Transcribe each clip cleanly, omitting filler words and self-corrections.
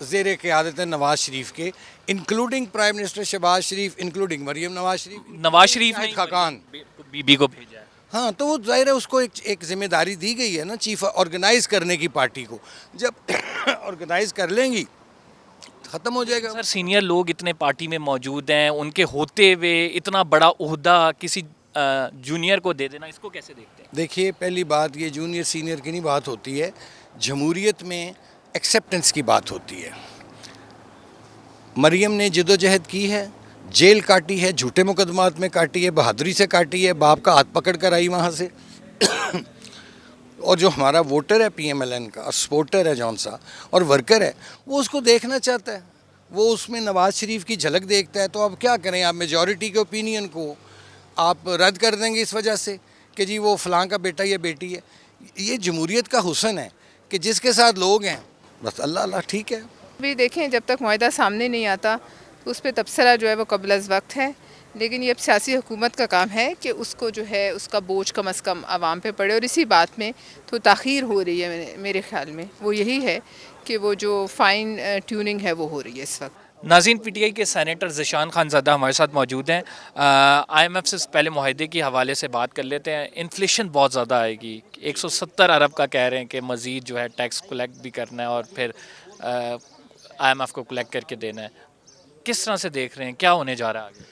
زیر قیادت نواز شریف کے، انکلوڈنگ پرائم منسٹر شہباز شریف، انکلوڈنگ مریم نواز شریف نے شاہد خاقان. بی بی کو بھیجا ہے. ہاں تو وہ ظاہر ہے اس کو ایک ذمہ داری دی گئی ہے نا چیف آرگنائز کرنے کی پارٹی کو. جب آرگنائز کر لیں گی ختم ہو جائے گا. سر سینئر لوگ اتنے پارٹی میں موجود ہیں، ان کے ہوتے ہوئے اتنا بڑا عہدہ کسی جونیئر کو دے دینا، اس کو کیسے دیکھتے ہیں؟ دیکھیے پہلی بات یہ جونیئر سینئر کی نہیں بات ہوتی ہے، جمہوریت میں ایکسیپٹنس کی بات ہوتی ہے. مریم نے جدوجہد کی ہے، جیل کاٹی ہے، جھوٹے مقدمات میں کاٹی ہے، بہادری سے کاٹی ہے، باپ کا ہاتھ پکڑ کر آئی وہاں سے. اور جو ہمارا ووٹر ہے پی ایم ایل این کا سپورٹر ہے جون سا اور ورکر ہے، وہ اس کو دیکھنا چاہتا ہے، وہ اس میں نواز شریف کی جھلک دیکھتا ہے. تو اب کیا کریں، آپ میجورٹی کے اوپینین کو آپ رد کر دیں گے اس وجہ سے کہ جی وہ فلاں کا بیٹا یا بیٹی ہے. یہ جمہوریت کا حسن ہے کہ جس کے ساتھ لوگ ہیں بس اللہ اللہ ٹھیک ہے. بھی دیکھیں جب تک معاہدہ سامنے نہیں آتا تو اس پہ تبصرہ جو ہے وہ قبل از وقت ہے، لیکن یہ اب سیاسی حکومت کا کام ہے کہ اس کو جو ہے اس کا بوجھ کم از کم عوام پہ پڑے. اور اسی بات میں تو تاخیر ہو رہی ہے میرے خیال میں وہ یہی ہے کہ وہ جو فائن ٹیوننگ ہے وہ ہو رہی ہے اس وقت. ناظرین، پی ٹی آئی کے سینیٹر ذیشان خان زادہ ہمارے ساتھ موجود ہیں. آئی ایم ایف سے پہلے معاہدے کے حوالے سے بات کر لیتے ہیں. انفلیشن بہت زیادہ آئے گی، 170 ارب کا کہہ رہے ہیں کہ مزید جو ہے ٹیکس کلیکٹ بھی کرنا ہے اور پھر آئی ایم ایف کو کلیکٹ کر کے دینا ہے. کس طرح سے دیکھ رہے ہیں، کیا ہونے جا رہا ہے آگے؟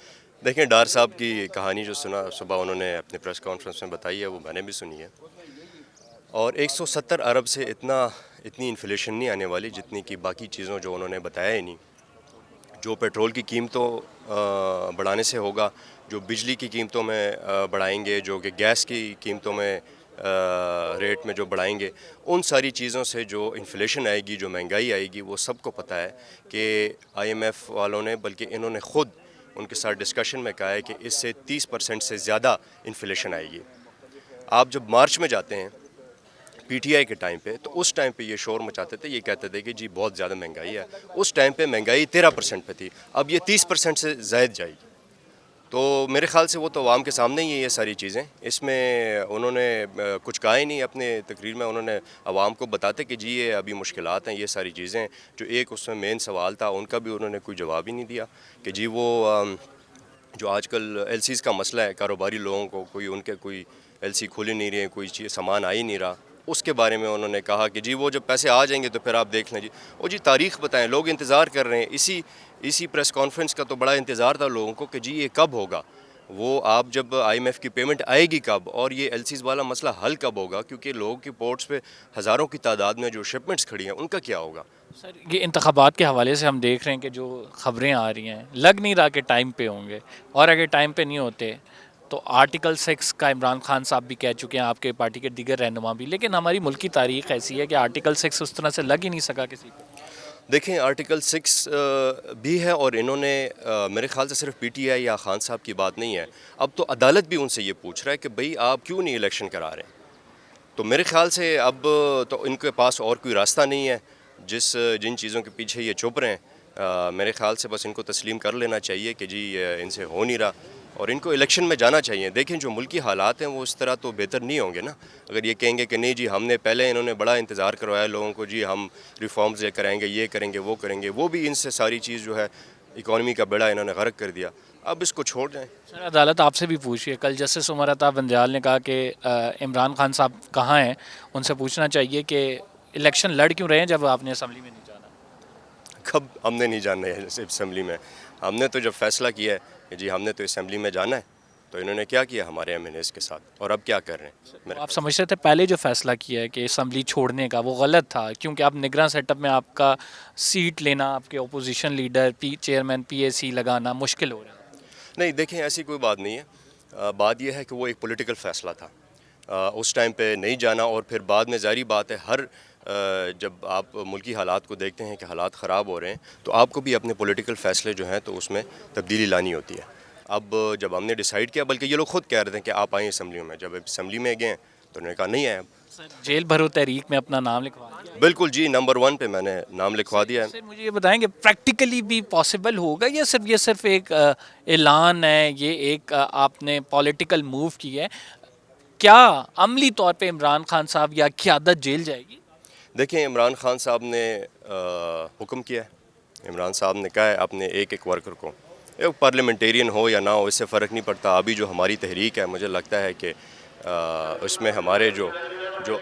دیکھیں ڈار صاحب کی کہانی جو صبح انہوں نے اپنے پریس کانفرنس میں بتائی ہے وہ میں نے بھی سنی ہے. اور 170 ارب سے اتنی انفلیشن نہیں آنے والی جتنی کہ باقی چیزوں جو انہوں نے بتایا ہی نہیں. جو پیٹرول کی قیمتوں بڑھانے سے ہوگا، جو بجلی کی قیمتوں میں بڑھائیں گے، جو کہ گیس کی قیمتوں میں ریٹ میں جو بڑھائیں گے، ان ساری چیزوں سے جو انفلیشن آئے گی، جو مہنگائی آئے گی، وہ سب کو پتہ ہے کہ آئی ایم ایف والوں نے، بلکہ انہوں نے خود ان کے ساتھ ڈسکشن میں کہا ہے کہ اس سے 30% سے زیادہ انفلیشن آئے گی. آپ جب مارچ میں جاتے ہیں پی ٹی آئی کے ٹائم پہ، تو اس ٹائم پہ یہ شور مچاتے تھے، یہ کہتے تھے کہ جی بہت زیادہ مہنگائی ہے. اس ٹائم پہ مہنگائی 13% پہ تھی، اب یہ 30% سے زائد جائے گی. تو میرے خیال سے وہ تو عوام کے سامنے ہی ہے یہ ساری چیزیں. اس میں انہوں نے کچھ کہا ہی نہیں اپنے تقریر میں. انہوں نے عوام کو بتاتے کہ جی یہ ابھی مشکلات ہیں، یہ ساری چیزیں. جو ایک اس میں مین سوال تھا ان کا بھی انہوں نے کوئی جواب ہی نہیں دیا کہ جی وہ جو آج کل ایل سیز کا مسئلہ ہے، کاروباری لوگوں کو ان کے کوئی ایل سی کھل ہی نہیں رہے ہیں، کوئی چیز سامان آ ہی نہیں رہا. اس کے بارے میں انہوں نے کہا کہ جی وہ جب پیسے آ جائیں گے تو پھر آپ دیکھ لیں. جی وہ جی تاریخ بتائیں، لوگ انتظار کر رہے ہیں. اسی پریس کانفرنس کا تو بڑا انتظار تھا لوگوں کو کہ جی یہ کب ہوگا، وہ آپ جب آئی ایم ایف کی پیمنٹ آئے گی کب، اور یہ ایل سیز والا مسئلہ حل کب ہوگا، کیونکہ لوگوں کی پورٹس پہ ہزاروں کی تعداد میں جو شپمنٹس کھڑی ہیں ان کا کیا ہوگا. سر یہ انتخابات کے حوالے سے ہم دیکھ رہے ہیں کہ جو خبریں آ رہی ہیں لگ نہیں رہا کہ ٹائم پہ ہوں گے، اور اگر ٹائم پہ نہیں ہوتے تو آرٹیکل 6 کا عمران خان صاحب بھی کہہ چکے ہیں، آپ کے پارٹی کے دیگر رہنما بھی. لیکن ہماری ملکی تاریخ ایسی ہے کہ آرٹیکل 6 اس طرح سے لگ ہی نہیں سکا کسی کو. دیکھیں آرٹیکل 6 بھی ہے، اور انہوں نے میرے خیال سے صرف پی ٹی آئی یا خان صاحب کی بات نہیں ہے. اب تو عدالت بھی ان سے یہ پوچھ رہا ہے کہ بھئی آپ کیوں نہیں الیکشن کرا رہے ہیں. تو میرے خیال سے اب تو ان کے پاس اور کوئی راستہ نہیں ہے. جن چیزوں کے پیچھے یہ چھپ رہے ہیں، میرے خیال سے بس ان کو تسلیم کر لینا چاہیے کہ جی ان سے ہو نہیں رہا، اور ان کو الیکشن میں جانا چاہیے. دیکھیں جو ملکی حالات ہیں وہ اس طرح تو بہتر نہیں ہوں گے نا. اگر یہ کہیں گے کہ نہیں جی ہم نے پہلے انہوں نے بڑا انتظار کروایا لوگوں کو، جی ہم ریفارمز یہ کریں گے، یہ کریں گے، وہ کریں گے، وہ بھی ان سے ساری چیز جو ہے اکانومی کا بیڑا انہوں نے غرق کر دیا. اب اس کو چھوڑ جائیں. سر عدالت آپ سے بھی پوچھیے، کل جسٹس عمر عطا بندیال نے کہا کہ عمران خان صاحب کہاں ہیں، ان سے پوچھنا چاہیے کہ الیکشن لڑ کیوں رہے ہیں جب آپ نے اسمبلی میں نہیں جانا. کب ہم نے نہیں جانا ہے اسمبلی میں؟ ہم نے تو جب فیصلہ کیا ہے کہ جی ہم نے تو اسمبلی میں جانا ہے، تو انہوں نے کیا کیا ہمارے ایم این ایس کے ساتھ، اور اب کیا کر رہے ہیں؟ آپ سمجھتے تھے پہلے جو فیصلہ کیا ہے کہ اسمبلی چھوڑنے کا وہ غلط تھا، کیونکہ آپ نگراں سیٹ اپ میں آپ کا سیٹ لینا، آپ کے اپوزیشن لیڈر چیئرمین پی اے سی لگانا مشکل ہو رہا ہے. نہیں دیکھیں ایسی کوئی بات نہیں ہے. بات یہ ہے کہ وہ ایک پولیٹیکل فیصلہ تھا، اس ٹائم پہ نہیں جانا. اور پھر بعد میں ظاہری بات ہے جب آپ ملکی حالات کو دیکھتے ہیں کہ حالات خراب ہو رہے ہیں تو آپ کو بھی اپنے پولیٹیکل فیصلے جو ہیں تو اس میں تبدیلی لانی ہوتی ہے. اب جب ہم نے ڈیسائیڈ کیا، بلکہ یہ لوگ خود کہہ رہے تھے کہ آپ آئیں اسمبلی میں، جب اسمبلی میں گئے تو انہوں نے کہا نہیں آئے. جیل بھرو تحریک میں اپنا نام لکھوا دیا. بالکل جی، نمبر 1 پہ میں نے نام لکھوا دیا ہے. سر مجھے یہ بتائیں کہ پریکٹیکلی بھی پاسبل ہوگا یا یہ صرف ایک اعلان ہے، یہ ایک آپ نے پولیٹیکل موو کی ہے؟ کیا عملی طور پہ عمران خان صاحب یا قیادت جیل جائے گی؟ دیکھیں عمران خان صاحب نے حکم کیا ہے، عمران صاحب نے کہا ہے اپنے ایک ایک ورکر کو، ایک پارلیمنٹیرین ہو یا نہ ہو اس سے فرق نہیں پڑتا. ابھی جو ہماری تحریک ہے مجھے لگتا ہے کہ اس میں ہمارے جو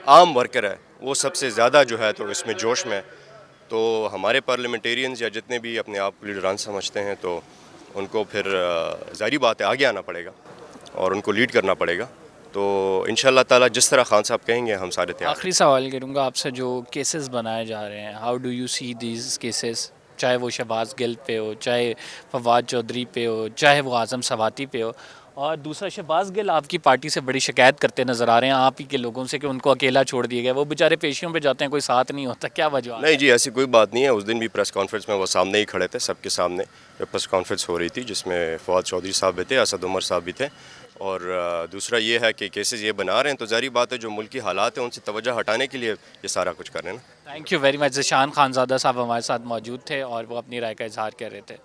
عام ورکر ہے وہ سب سے زیادہ جو ہے تو اس میں جوش میں. تو ہمارے پارلیمنٹیرینز یا جتنے بھی اپنے آپ کو لیڈران سمجھتے ہیں تو ان کو پھر ظاہری بات ہے آگے آنا پڑے گا اور ان کو لیڈ کرنا پڑے گا. تو انشاءاللہ تعالیٰ جس طرح خان صاحب کہیں گے ہم سارے تیار. آخری سوال کروں گا آپ سے، جو کیسز بنائے جا رہے ہیں، how do you see these cases, چاہے وہ شہباز گل پہ ہو، چاہے فواد چودھری پہ ہو، چاہے وہ اعظم سواتی پہ ہو، اور دوسرا شہباز گل آپ کی پارٹی سے بڑی شکایت کرتے نظر آ رہے ہیں آپ ہی کے لوگوں سے کہ ان کو اکیلا چھوڑ دیا گیا، وہ بیچارے پیشیوں پہ جاتے ہیں کوئی ساتھ نہیں ہوتا، کیا وجہ؟ نہیں جی ایسی کوئی بات نہیں ہے. اس دن بھی پریس کانفرنس میں وہ سامنے ہی کھڑے تھے سب کے سامنے، پریس کانفرنس ہو رہی تھی جس میں فواد چودھری صاحب بھی تھے، اسد عمر صاحب بھی تھے. اور دوسرا یہ ہے کہ کیسز یہ بنا رہے ہیں تو ظاہری بات ہے جو ملکی حالات ہیں ان سے توجہ ہٹانے کے لیے یہ سارا کچھ کر رہے ہیں نا. Thank you very much. Zeeshan Khanzada صاحب ہمارے ساتھ موجود تھے اور وہ اپنی رائے کا اظہار کر رہے تھے.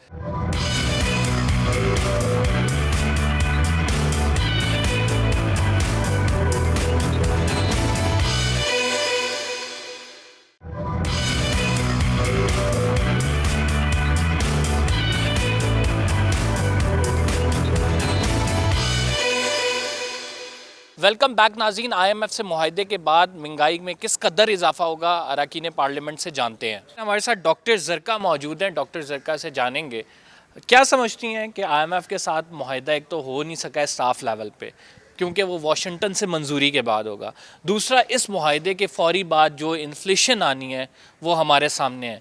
ویلکم بیک ناظرین. آئی ایم ایف سے معاہدے کے بعد مہنگائی میں کس قدر اضافہ ہوگا اراکین پارلیمنٹ سے جانتے ہیں. ہمارے ساتھ ڈاکٹر زرکا موجود ہیں. ڈاکٹر زرکا سے جانیں گے کیا سمجھتی ہیں کہ آئی ایم ایف کے ساتھ معاہدہ ایک تو ہو نہیں سکا ہے اسٹاف لیول پہ کیونکہ وہ واشنگٹن سے منظوری کے بعد ہوگا، دوسرا اس معاہدے کے فوری بعد جو انفلیشن آنی ہے وہ ہمارے سامنے ہے.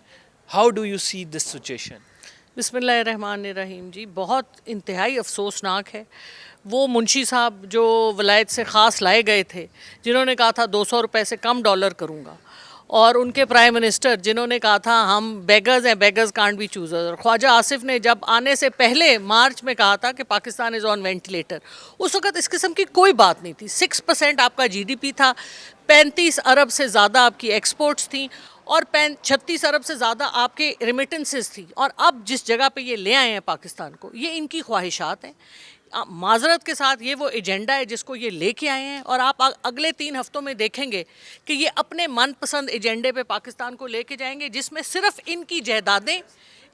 How do you see this situation? بسم اللہ الرحمن الرحیم. جی بہت انتہائی افسوسناک ہے. وہ منشی صاحب جو ولایت سے خاص لائے گئے تھے جنہوں نے کہا تھا 200 روپے سے کم ڈالر کروں گا، اور ان کے پرائم منسٹر جنہوں نے کہا تھا ہم بیگرز ہیں، بیگرز کانٹ بی چوزرز، اور خواجہ آصف نے جب آنے سے پہلے مارچ میں کہا تھا کہ پاکستان از آن وینٹیلیٹر، اس وقت اس قسم کی کوئی بات نہیں تھی. 6% آپ کا جی ڈی پی تھا، 35 ارب سے زیادہ آپ کی ایکسپورٹس تھیں، اور 36 ارب سے زیادہ آپ کے ریمیٹنسز تھی. اور اب جس جگہ پہ یہ لے آئے ہیں پاکستان کو، یہ ان کی خواہشات ہیں. معذرت کے ساتھ یہ وہ ایجنڈا ہے جس کو یہ لے کے آئے ہیں، اور آپ اگلے 3 ہفتوں میں دیکھیں گے کہ یہ اپنے من پسند ایجنڈے پہ پاکستان کو لے کے جائیں گے، جس میں صرف ان کی جائیدادیں،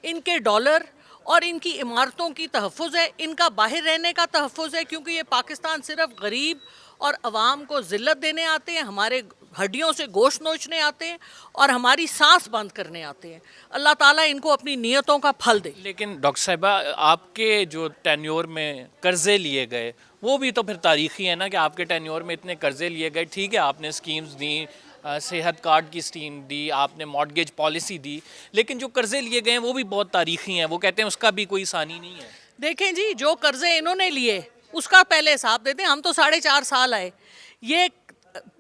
ان کے ڈالر اور ان کی عمارتوں کی تحفظ ہے، ان کا باہر رہنے کا تحفظ ہے، کیونکہ یہ پاکستان صرف غریب اور عوام کو ذلت دینے آتے ہیں، ہمارے ہڈیوں سے گوشت نوچنے آتے ہیں اور ہماری سانس بند کرنے آتے ہیں. اللہ تعالیٰ ان کو اپنی نیتوں کا پھل دے. لیکن ڈاکٹر صاحبہ آپ کے جو ٹینیور میں قرضے لیے گئے وہ بھی تو پھر تاریخی ہے نا کہ آپ کے ٹینیور میں اتنے قرضے لیے گئے. ٹھیک ہے آپ نے اسکیمز دیں، صحت کارڈ کی اسکیم دی، آپ نے مارٹگیج پالیسی دی، لیکن جو قرضے لیے گئے ہیں وہ بھی بہت تاریخی ہیں. وہ کہتے ہیں اس کا بھی کوئی ثانی نہیں ہے. دیکھیں جی جو قرضے انہوں نے لیے اس کا پہلے حساب دے دیں. ہم تو 4.5 سال آئے، یہ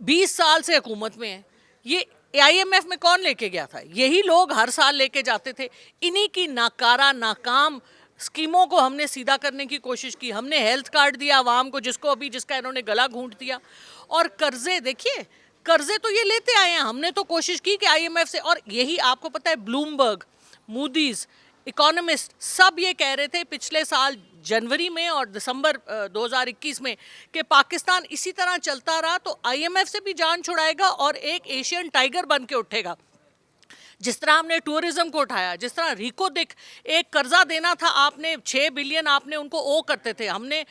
20 سال سے حکومت میں ہیں. یہ آئی ایم ایف میں کون لے کے گیا تھا؟ یہی لوگ ہر سال لے کے جاتے تھے. انہی کی ناکارہ ناکام اسکیموں کو ہم نے سیدھا کرنے کی کوشش کی. ہم نے ہیلتھ کارڈ دیا عوام کو جس کا انہوں نے گلا گھونٹ دیا. اور قرضے دیکھیے، قرضے تو یہ لیتے آئے ہیں. ہم نے تو کوشش کی کہ آئی ایم ایف سے، اور یہی آپ کو پتہ ہے بلومبرگ، مودیز، اکانومسٹ سب یہ کہہ رہے تھے پچھلے سال جنوری میں اور دسمبر 2021 میں کہ پاکستان اسی طرح چلتا رہا تو آئی ایم ایف سے بھی جان چھڑائے گا اور ایک ایشین ٹائیگر بن کے اٹھے گا. جس طرح ہم نے ٹورزم کو اٹھایا، جس طرح ریکو دیکھ ایک قرضہ دینا تھا آپ نے 6 بلین آپ نے ان کو او کرتے تھے. ہم نے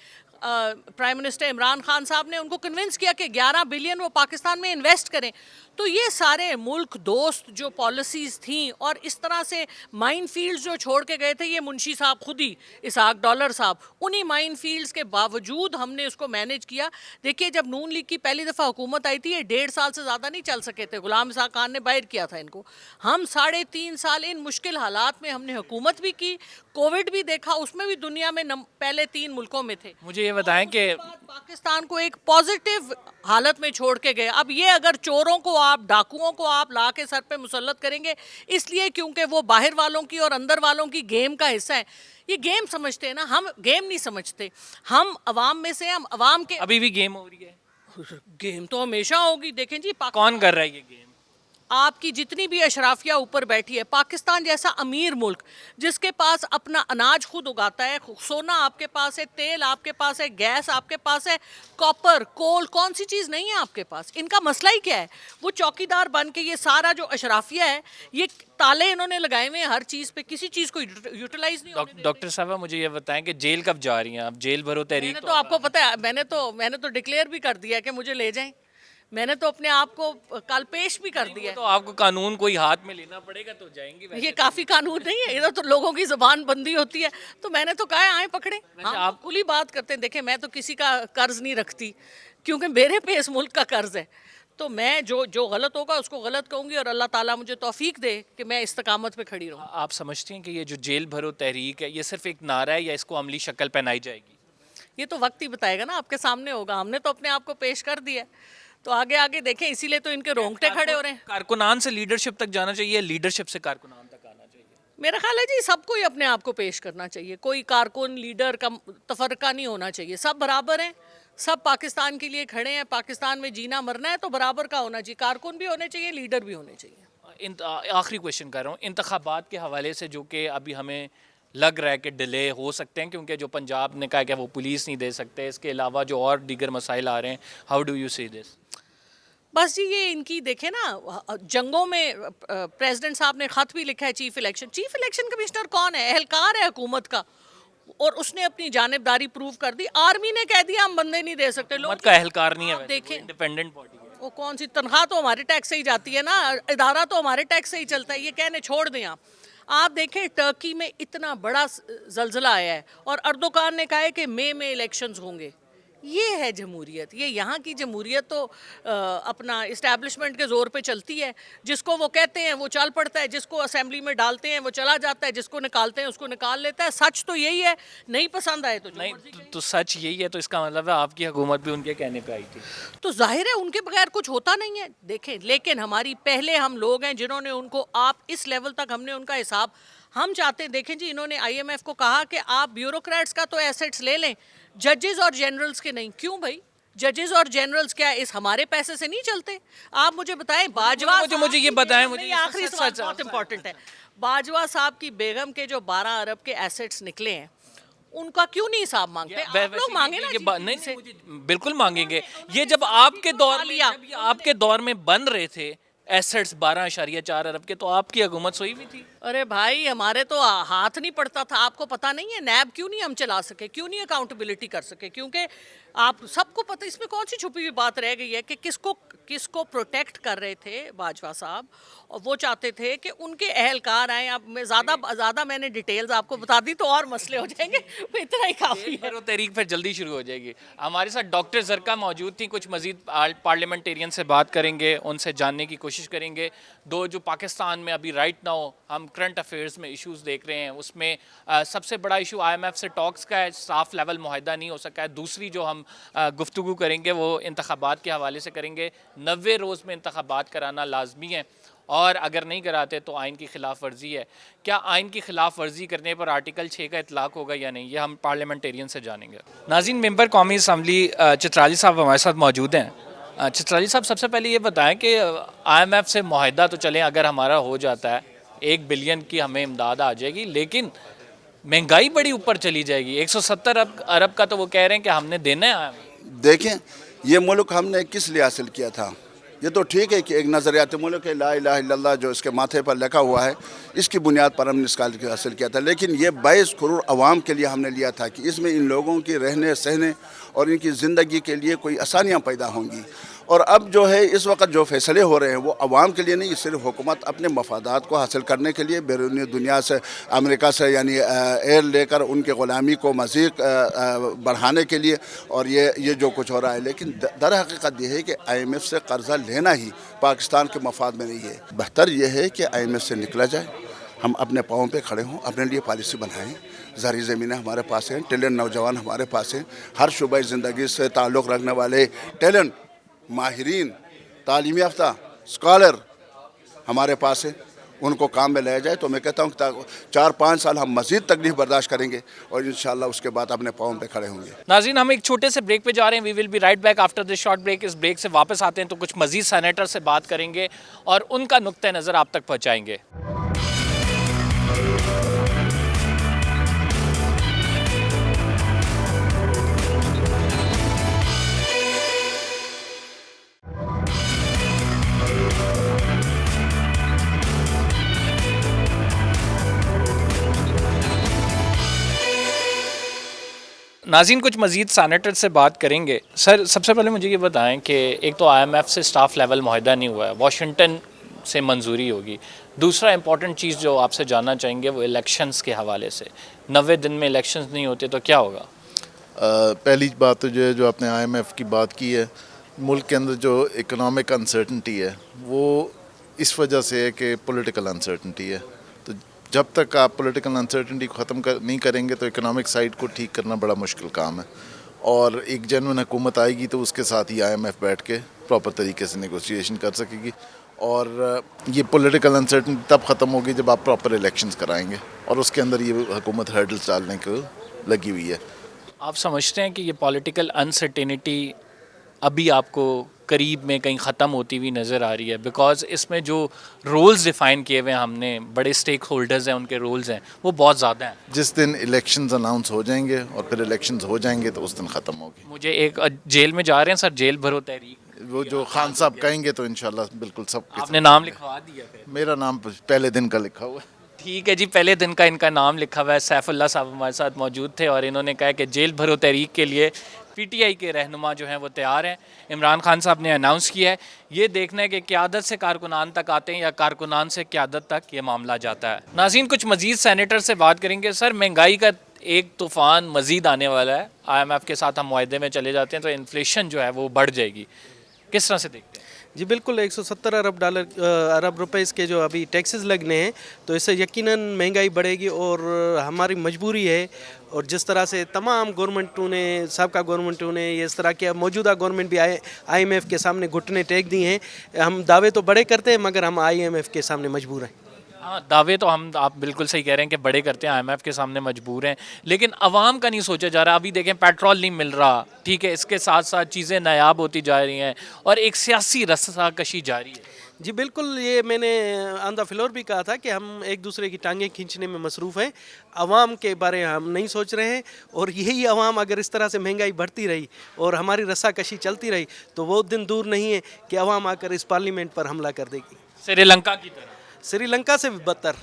پرائم منسٹر عمران خان صاحب نے ان کو کنونس کیا کہ 11 بلین وہ پاکستان میں انویسٹ کریں. تو یہ سارے ملک دوست جو پالیسیز تھیں اور اس طرح سے مائن فیلڈز جو چھوڑ کے گئے تھے یہ منشی صاحب خود ہی، اسحاق ڈالر صاحب، انہی مائن فیلڈز کے باوجود ہم نے اس کو مینیج کیا. دیکھیے جب نون لیگ کی پہلی دفعہ حکومت آئی تھی یہ 1.5 سال سے زیادہ نہیں چل سکے تھے. غلام اسحاق خان نے باہر کیا تھا ان کو. ہم 3.5 سال ان مشکل حالات میں ہم نے حکومت بھی کی، کووڈ بھی دیکھا، اس میں بھی دنیا میں پہلے 3 ملکوں میں تھے. مجھے یہ بتائیں کہ پاکستان کو ایک پازیٹیو حالت میں چھوڑ کے گئے. اب یہ اگر چوروں کو آپ، ڈاکوؤں کو آپ لا کے سر پہ مسلط کریں گے اس لیے کیونکہ وہ باہر والوں کی اور اندر والوں کی گیم کا حصہ ہے. یہ گیم سمجھتے ہیں نا، ہم گیم نہیں سمجھتے. ہم عوام میں سے، ہم عوام کے. ابھی بھی گیم ہو رہی ہے. گیم تو ہمیشہ ہوگی. دیکھیں جی کون کر رہا ہے یہ گیم؟ آپ کی جتنی بھی اشرافیہ اوپر بیٹھی ہے، پاکستان جیسا امیر ملک جس کے پاس اپنا اناج خود اگاتا ہے، سونا آپ کے پاس ہے، تیل آپ کے پاس ہے، گیس آپ کے پاس ہے، کاپر، کول، کون سی چیز نہیں ہے آپ کے پاس؟ ان کا مسئلہ ہی کیا ہے؟ وہ چوکی دار بن کے یہ سارا جو اشرافیہ ہے، یہ تالے انہوں نے لگائے ہوئے ہیں ہر چیز پہ، کسی چیز کو یوٹیلائز نہیں ہونے دیتے۔ ڈاکٹر صاحبہ مجھے یہ بتائیں کہ جیل کب جا رہی ہیں آپ؟ جیل بھرو میں تحریک نے تو آپ کو پتہ ہے، میں نے تو ڈکلیئر بھی کر دیا کہ مجھے لے جائیں، میں نے تو اپنے آپ کو کل پیش بھی کر دیا ہے۔ تو آپ کو قانون کوئی ہاتھ میں لینا پڑے گا تو جائیں گی یہ کافی قانون نہیں ہے، ادھر تو لوگوں کی زبان بندی ہوتی ہے، تو میں نے تو کہا ہے آئیں پکڑیں، آپ کھلی بات کرتے ہیں۔ دیکھیں میں تو کسی کا قرض نہیں رکھتی، کیونکہ میرے پہ اس ملک کا قرض ہے، تو میں جو غلط ہوگا اس کو غلط کہوں گی، اور اللہ تعالیٰ مجھے توفیق دے کہ میں استقامت پہ کھڑی رہوں۔ آپ سمجھتے ہیں کہ یہ جو جیل بھرو تحریک ہے یہ صرف ایک نعرہ ہے یا اس کو عملی شکل پہنائی جائے گی؟ یہ تو وقت ہی بتائے گا نا، آپ کے سامنے ہوگا، ہم نے تو اپنے آپ کو پیش کر دیا ہے، تو آگے دیکھیں، اسی لیے تو ان کے رونگٹے کھڑے ہو رہے ہیں۔ کارکنان سے لیڈرشپ تک جانا چاہیے، لیڈرشپ سے کارکنان تک آنا چاہیے؟ میرا خیال ہے جی سب کو ہی اپنے آپ کو پیش کرنا چاہیے، کوئی کارکن لیڈر کا تفرقہ نہیں ہونا چاہیے، سب برابر ہیں، سب پاکستان کے لیے کھڑے ہیں، پاکستان میں جینا مرنا ہے تو برابر کا ہونا چاہیے، کارکن بھی ہونے چاہیے، لیڈر بھی ہونے چاہیے۔ آخری کویشچن کر رہا ہوں، انتخابات کے حوالے سے جو کہ ابھی ہمیں لگ رہا ہے کہ ڈیلے ہو سکتے ہیں، کیونکہ جو پنجاب نے کہا کہ وہ پولیس نہیں دے سکتے، اس کے علاوہ جو اور دیگر مسائل آ رہے ہیں، ہاؤ ڈو یو سی دس؟ بس جی یہ ان کی دیکھیں نا، جنگوں میں پریزیڈنٹ صاحب نے خط بھی لکھا ہے چیف الیکشن کمشنر کون ہے؟ اہلکار ہے حکومت کا، اور اس نے اپنی جانبداری پروو کر دی، آرمی نے کہہ دیا ہم بندے نہیں دے سکتے، حکومت کا اہلکار نہیں ہے، دیکھیں انڈیپینڈنٹ باڈی ہے۔ وہ کون سی تنخواہ تو ہمارے ٹیکس سے ہی جاتی ہے نا، ادارہ تو ہمارے ٹیکس سے ہی چلتا ہے، یہ کہنے چھوڑ دیں آپ دیکھیں ٹرکی میں اتنا بڑا زلزلہ آیا ہے اور اردوغان نے کہا ہے کہ مئی میں الیکشنز ہوں گے، یہ ہے جمہوریت، یہ یہاں کی جمہوریت تو اپنا اسٹیبلشمنٹ کے زور پہ چلتی ہے، جس کو وہ کہتے ہیں وہ چل پڑتا ہے، جس کو اسمبلی میں ڈالتے ہیں وہ چلا جاتا ہے، جس کو نکالتے ہیں اس کو نکال لیتا ہے، سچ تو یہی ہے، نہیں پسند آئے تو جو مرضی نہیں تو سچ یہی ہے، تو اس کا مطلب ہے آپ کی حکومت بھی ان کے کہنے پہ آئی تھی؟ تو ظاہر ہے ان کے بغیر کچھ ہوتا نہیں ہے، دیکھیں لیکن ہماری پہلے ہم لوگ ہیں جنہوں نے ان کو، آپ اس لیول تک ہم نے ان کا حساب ہم چاہتے ہیں، دیکھیں جی انہوں نے آئی ایم ایف کو کہا کہ آپ بیوروکریٹس کا تو ایسٹس لے لیں، ججز اور جنرلز کے نہیں، کیوں بھائی؟ ججز اور جنرلز کیا اس ہمارے پیسے سے نہیں چلتے؟ آپ مجھے بتائیں، باجوہ مجھے یہ بتائیں، مجھے آخری سوال بہت امپورٹنٹ ہے، باجوہ صاحب کی بیگم کے جو 12 ارب کے ایسٹس نکلے ہیں ان کا کیوں نہیں حساب مانگتے؟ آپ لوگ مانگے نا، نہیں بالکل مانگیں گے، یہ جب آپ کے دور میں بن رہے تھے ایسٹس 12.4 ارب کے، تو آپ کی حکومت سوئی بھی تھی۔ ارے بھائی ہمارے تو ہاتھ نہیں پڑتا تھا، آپ کو پتہ نہیں ہے نیب کیوں نہیں ہم چلا سکے، کیوں نہیں اکاؤنٹیبلٹی کر سکے؟ کیونکہ آپ سب کو پتہ، اس میں کون سی چھپی ہوئی بات رہ گئی ہے کہ کس کو پروٹیکٹ کر رہے تھے باجوہ صاحب، اور وہ چاہتے تھے کہ ان کے اہلکار آئیں۔ اب میں زیادہ میں نے ڈیٹیلز آپ کو بتا دی تو اور مسئلے ہو جائیں گے، اتنا ہی کافی ہے۔ وہ تحریک پھر جلدی شروع ہو جائے گی۔ ہمارے ساتھ ڈاکٹر زرقا موجود تھیں، کچھ مزید پارلیمنٹیرین سے بات کریں گے، ان سے جاننے کی کوشش کریں گے، دو جو پاکستان میں ابھی رائٹ ناؤ ہم کرنٹ افیئرز میں ایشوز دیکھ رہے ہیں، اس میں سب سے بڑا ایشو آئی ایم ایف سے ٹاکس کا ہے، صاف لیول معاہدہ نہیں ہو سکا ہے۔ دوسری جو ہم گفتگو کریں گے وہ انتخابات کے حوالے سے کریں گے، 90 روز میں انتخابات کرانا لازمی ہے، اور اگر نہیں کراتے تو آئین کی خلاف ورزی ہے۔ کیا آئین کی خلاف ورزی کرنے پر آرٹیکل 6 کا اطلاق ہوگا یا نہیں، یہ ہم پارلیمنٹیرین سے جانیں گے۔ ناظرین، ممبر قومی اسمبلی چترالی صاحب ہمارے ساتھ موجود ہیں۔ چترالی صاحب، سب سے پہلے یہ بتائیں کہ آئی ایم ایف سے معاہدہ تو چلیں اگر ہمارا ہو جاتا ہے 1 بلین کی ہمیں امداد آ جائے گی، لیکن مہنگائی بڑی اوپر چلی جائے گی، 170 ارب کا تو وہ کہہ رہے ہیں کہ ہم نے دینا ہے۔ دیکھیں یہ ملک ہم نے کس لیے حاصل کیا تھا؟ یہ تو ٹھیک ہے کہ ایک نظریاتی ملک ہے، لا الہ الا اللہ جو اس کے ماتھے پر لکھا ہوا ہے، اس کی بنیاد پر ہم نے اس کا حاصل کیا تھا، لیکن یہ 22 کروڑ عوام کے لیے ہم نے لیا تھا کہ اس میں ان لوگوں کی رہنے سہنے اور ان کی زندگی کے لیے کوئی آسانیاں پیدا ہوں گی، اور اب جو ہے اس وقت جو فیصلے ہو رہے ہیں وہ عوام کے لیے نہیں، صرف حکومت اپنے مفادات کو حاصل کرنے کے لیے، بیرونی دنیا سے، امریکہ سے یعنی ایئر لے کر ان کے غلامی کو مزید بڑھانے کے لیے، اور یہ جو کچھ ہو رہا ہے، لیکن در حقیقت یہ ہے کہ آئی ایم ایف سے قرضہ لینا ہی پاکستان کے مفاد میں نہیں ہے۔ بہتر یہ ہے کہ آئی ایم ایف سے نکلا جائے، ہم اپنے پاؤں پہ کھڑے ہوں، اپنے لیے پالیسی بنائیں، زرعی زمینیں ہمارے پاس ہیں، ٹیلنٹ نوجوان ہمارے پاس ہیں، ہر شعبۂ زندگی سے تعلق رکھنے والے ٹیلنٹ، ماہرین، تعلیم یافتہ، اسکالر ہمارے پاس ہیں، ان کو کام میں لایا جائے. تو میں کہتا ہوں کہ 4-5 سال ہم مزید تکلیف برداشت کریں گے اور انشاءاللہ اس کے بعد اپنے پاؤں پہ کھڑے ہوں گے. ناظرین ہم ایک چھوٹے سے بریک پہ جا رہے ہیں. We will be right back after this short break. اس بریک سے واپس آتے ہیں تو کچھ مزید سینیٹر سے بات کریں گے اور ان کا نقطہ نظر آپ تک پہنچائیں گے. ناظرین کچھ مزید سینیٹر سے بات کریں گے. سر سب سے پہلے مجھے یہ بتائیں کہ ایک تو IMF سے اسٹاف لیول معاہدہ نہیں ہوا ہے, واشنگٹن سے منظوری ہوگی. دوسرا امپورٹنٹ چیز جو آپ سے جاننا چاہیں گے وہ الیکشنز کے حوالے سے. 90 دن میں الیکشنز نہیں ہوتے تو کیا ہوگا؟ پہلی بات تو جو آپ نے IMF کی بات کی ہے, ملک کے اندر جو اکنامک انسرٹنٹی ہے وہ اس وجہ سے ہے کہ پولیٹیکل انسرٹنٹی ہے. تو جب تک آپ پولیٹیکل انسرٹنٹی کو ختم نہیں کریں گے تو اکنامک سائڈ کو ٹھیک کرنا بڑا مشکل کام ہے. اور ایک جینوئن حکومت آئے گی تو اس کے ساتھ ہی IMF بیٹھ کے پراپر طریقے سے نیگوسیشن کر سکے گی. اور یہ پولیٹیکل انسرٹنٹی تب ختم ہوگی جب آپ پراپر الیکشنز کرائیں گے, اور اس کے اندر یہ حکومت ہرڈلز ڈالنے کو لگی ہوئی ہے. آپ سمجھتے ہیں کہ یہ پولیٹیکل انسرٹینٹی ابھی آپ کو قریب میں کہیں ختم ہوتی ہوئی نظر آ رہی ہے؟ بیکاز اس میں جو رولز ڈیفائن کیے ہوئے ہیں ہم نے, بڑے اسٹیک ہولڈرز ہیں, ان کے رولز ہیں, وہ بہت زیادہ ہیں. جس دن الیکشنز اناؤنس ہو جائیں گے اور پھر الیکشنز ہو جائیں گے تو اس دن ختم ہوگی. مجھے ایک جیل میں جا رہے ہیں سر, جیل بھرو تحریک, وہ جو خان صاحب کہیں گے تو انشاءاللہ بالکل سب کے آپ نے نام لکھوا دیا پھر؟ میرا نام پہلے دن کا لکھا ہوا ہے. ٹھیک ہے جی, پہلے دن کا ان کا نام لکھا ہوا ہے. سیف اللہ صاحب ہمارے ساتھ موجود تھے اور انہوں نے کہا کہ جیل بھرو تحریک کے لیے PTI کے رہنما جو ہیں وہ تیار ہیں. عمران خان صاحب نے اناؤنس کیا ہے. یہ دیکھنا ہے کہ قیادت سے کارکنان تک آتے ہیں یا کارکنان سے قیادت تک یہ معاملہ جاتا ہے. ناظرین کچھ مزید سینیٹر سے بات کریں گے. سر مہنگائی کا ایک طوفان مزید آنے والا ہے. IMF کے ساتھ ہم معاہدے میں چلے جاتے ہیں تو انفلیشن جو ہے وہ بڑھ جائے گی. کس طرح سے دیکھتے ہیں؟ جی بالکل, 170 ارب روپے اس کے جو ابھی ٹیکسز لگنے ہیں تو اس سے یقیناً مہنگائی بڑھے گی اور ہماری مجبوری ہے. اور جس طرح سے تمام گورنمنٹوں نے, سابقہ گورنمنٹوں نے, یہ اس طرح کیا, موجودہ گورنمنٹ بھی IMF کے سامنے گھٹنے ٹیک دیے ہیں. ہم دعوے تو بڑے کرتے ہیں مگر ہم IMF کے سامنے مجبور ہیں. ہاں دعوے تو ہم, آپ بالکل صحیح کہہ رہے ہیں کہ بڑے کرتے ہیں, IMF کے سامنے مجبور ہیں, لیکن عوام کا نہیں سوچا جا رہا. ابھی دیکھیں پیٹرول نہیں مل رہا, ٹھیک ہے, اس کے ساتھ ساتھ چیزیں نایاب ہوتی جا رہی ہیں اور ایک سیاسی رسا کشی جاری ہے. جی بالکل, یہ میں نے آن دا فلور بھی کہا تھا کہ ہم ایک دوسرے کی ٹانگیں کھینچنے میں مصروف ہیں. عوام کے بارے ہم نہیں سوچ رہے ہیں, اور یہی عوام اگر اس طرح سے مہنگائی بڑھتی رہی اور ہماری رسا کشی چلتی رہی تو وہ دن دور نہیں ہے کہ عوام آ کر اس پارلیمنٹ پر حملہ کر دے گی. سری لنکا کی طرح, سری لنکا سے بھی بدتر.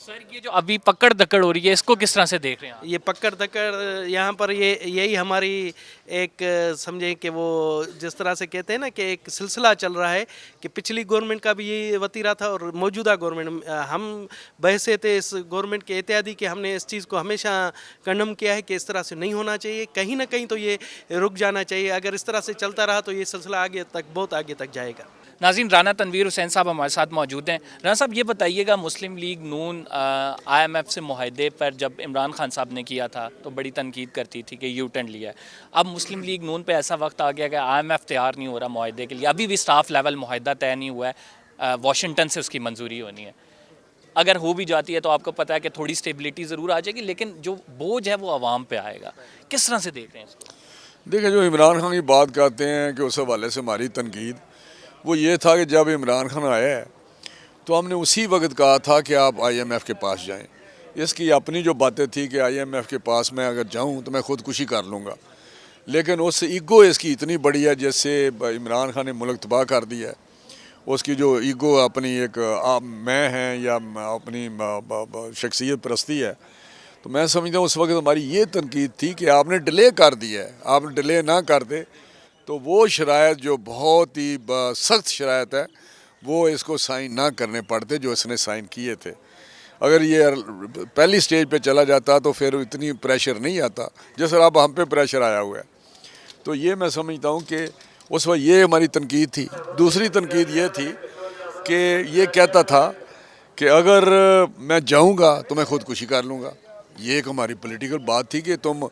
سر یہ جو ابھی پکڑ دکڑ ہو رہی ہے اس کو کس طرح سے دیکھ رہے ہیں آپ؟ یہ پکڑ دکڑ یہاں پر یہی ہماری ایک سمجھیں کہ وہ جس طرح سے کہتے ہیں نا کہ ایک سلسلہ چل رہا ہے کہ پچھلی گورنمنٹ کا بھی یہ وتیرہ تھا اور موجودہ گورنمنٹ, ہم بحثے تھے اس گورنمنٹ کے اتحادی کہ ہم نے اس چیز کو ہمیشہ کنڈم کیا ہے کہ اس طرح سے نہیں ہونا چاہیے. کہیں نہ کہیں تو یہ رک جانا چاہیے. اگر اس طرح سے چلتا رہا تو یہ سلسلہ آگے تک, بہت آگے تک جائے گا. ناظرین رانا تنویر حسین صاحب ہمارے ساتھ موجود ہیں. رانا صاحب یہ بتائیے گا, مسلم لیگ نون IMF سے معاہدے پر جب عمران خان صاحب نے کیا تھا تو بڑی تنقید کرتی تھی کہ یو ٹرن لیا ہے. اب مسلم لیگ نون پہ ایسا وقت آ گیا کہ IMF تیار نہیں ہو رہا معاہدے کے لیے. ابھی بھی اسٹاف لیول معاہدہ طے نہیں ہوا ہے, واشنگٹن سے اس کی منظوری ہونی ہے. اگر ہو بھی جاتی ہے تو آپ کو پتہ ہے کہ تھوڑی اسٹیبلٹی ضرور آ جائے گی, لیکن جو بوجھ ہے وہ عوام پہ آئے گا. کس طرح سے دیکھ رہے ہیں اس کو؟ دیکھیں, جو عمران خان کی بات کرتے ہیں کہ اس حوالے سے ہماری تنقید وہ یہ تھا کہ جب عمران خان آیا ہے تو ہم نے اسی وقت کہا تھا کہ آپ IMF کے پاس جائیں. اس کی اپنی جو باتیں تھی کہ IMF کے پاس میں اگر جاؤں تو میں خودکشی کر لوں گا, لیکن اس ایگو اس کی اتنی بڑی ہے جس سے عمران خان نے ملک تباہ کر دیا ہے. اس کی جو ایگو اپنی ایک میں ہیں یا اپنی شخصیت پرستی ہے, تو میں سمجھتا ہوں اس وقت ہماری یہ تنقید تھی کہ آپ نے ڈیلے کر دیا ہے. آپ نے ڈیلے نہ کرتے تو وہ شرائط جو بہت ہی سخت شرائط ہے وہ اس کو سائن نہ کرنے پڑتے جو اس نے سائن کیے تھے. اگر یہ پہلی سٹیج پہ چلا جاتا تو پھر اتنی پریشر نہیں آتا جس طرح اب ہم پہ پریشر آیا ہوا ہے. تو یہ میں سمجھتا ہوں کہ اس وقت یہ ہماری تنقید تھی. دوسری تنقید یہ تھی کہ یہ کہتا تھا کہ اگر میں جاؤں گا تو میں خودکشی کر لوں گا. یہ ایک ہماری پولیٹیکل بات تھی کہ تم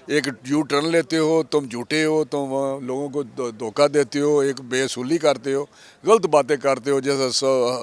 ایک یو ٹرن لیتے ہو, تم جھوٹے ہو, تم لوگوں کو دھوکہ دیتے ہو, ایک بے اصولی کرتے ہو, غلط باتیں کرتے ہو, جیسا